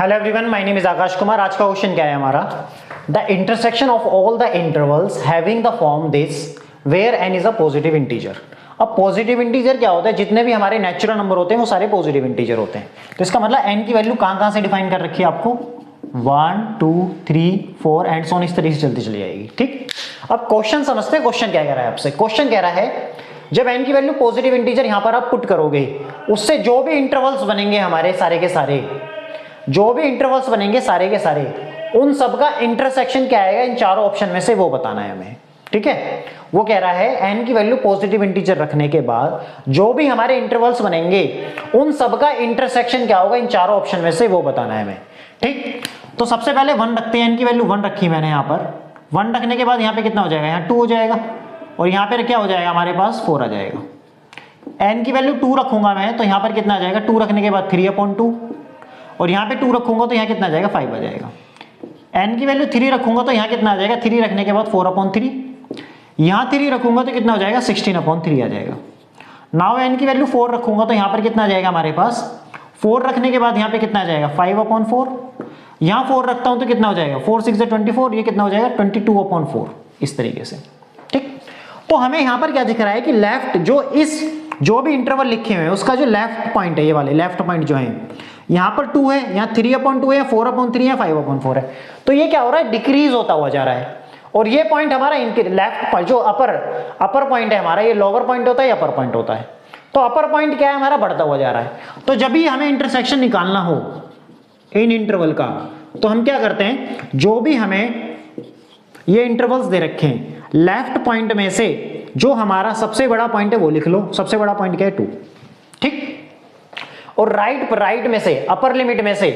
Hello everyone, my name is Akash Kumar. आज का question क्या है हमारा? The intersection of all the intervals having the form this where n is a positive integer. अब positive integer क्या होता है? जितने भी हमारे नेचुरल नंबर होते हैं वो सारे पॉजिटिव इंटीजर होते हैं। तो इसका मतलब n की वैल्यू कहां से डिफाइन कर रखी है आपको? 1 2 3 4 एंड सो ऑन, इस तरीके से चलती चली जाएगी। ठीक, अब क्वेश्चन समझते हैं। क्वेश्चन क्या कह रहा है आपसे? क्वेश्चन कह रहा है जब n की वैल्यू पॉजिटिव इंटीजर यहां पर आप पुट करोगे, उससे जो भी इंटरवल्स बनेंगे हमारे सारे के सारे, जो भी इंटरवल्स बनेंगे सारे के सारे, उन सब का इंटरसेक्शन क्या आएगा इन चारों ऑप्शन में से, वो बताना है हमें। ठीक है, वो कह रहा है n की वैल्यू पॉजिटिव इंटीजर रखने के बाद जो भी हमारे इंटरवल्स बनेंगे उन सब का इंटरसेक्शन क्या होगा इन चारों ऑप्शन में से, वो बताना है हमें। ठीक, तो सबसे पहले 1 रखते हैं। n की वैल्यू 1 रखी मैंने यहाँ पर। 1 रखने के बाद यहाँ पे कितना हो जाएगा? यहाँ 2 हो जाएगा, और यहाँ पे क्या हो जाएगा हमारे पास? 4 आ जाएगा। n की वैल्यू 2 रखूंगा मैं, तो यहाँ पर कितना आ जाएगा? 2 रखने के बाद 3/2, और यहाँ पे 2 रखूंगा तो यहाँ कितना आ जाएगा? 5 आ जाएगा। n की वैल्यू 3 रखूंगा तो यहाँ कितना आ जाएगा? 3 रखने के बाद 4/3, यहाँ 3 रखूंगा तो कितना हो जाएगा? 16/3 आ जाएगा। नाउ n की वैल्यू 4 रखूंगा तो यहाँ पर कितना आ जाएगा हमारे पास? 4 रखने के बाद यहाँ पे कितना आ जाएगा? 5/4। यहाँ 4 रखता हूं तो कितना हो जाएगा? 4 6 24, ये कितना हो जाएगा? 22/4, इस तरीके से। ठीक, तो हमें यहाँ पर क्या दिख रहा है कि लेफ्ट जो भी इंटरवल लिखे हुए हैं उसका जो लेफ्ट पॉइंट है, ये वाले लेफ्ट पॉइंट जो है, यहाँ पर 2 है, यहाँ 3/2 है, 4/3 है, 5/4 है। तो ये क्या हो रहा है? डिक्रीज होता हुआ जा रहा है। और ये पॉइंट हमारा लेफ्ट जो अपर पॉइंट है हमारा, ये लोअर पॉइंट होता है या अपर पॉइंट होता है? तो अपर पॉइंट क्या है हमारा? बढ़ता हुआ जा रहा है। तो जब भी हमें इंटरसेक्शन निकालना हो इन इंटरवल का, तो हम क्या करते हैं? जो भी हमें ये इंटरवल्स दे रखे हैं, लेफ्ट पॉइंट में से जो हमारा सबसे बड़ा पॉइंट है वो लिख लो। सबसे बड़ा पॉइंट क्या है? 2। ठीक, और राइट में से, अपर लिमिट में से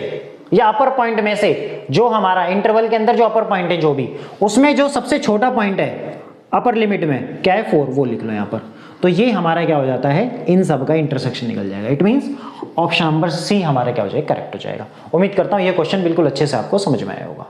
या अपर पॉइंट में से जो हमारा इंटरवल के अंदर जो अपर पॉइंट है, जो भी उसमें जो सबसे छोटा पॉइंट है अपर लिमिट में, क्या है? 4, वो लिख लो यहाँ पर। तो ये हमारा क्या हो जाता है? इन सब का इंटरसेक्शन निकल जाएगा। It means option number C हमारा क्या हो जाएगा? करेक्ट हो जाएगा। उम्मीद करता हूं ये क्वेश्चन बिल्कुल अच्छे से आपको समझ में आया होगा।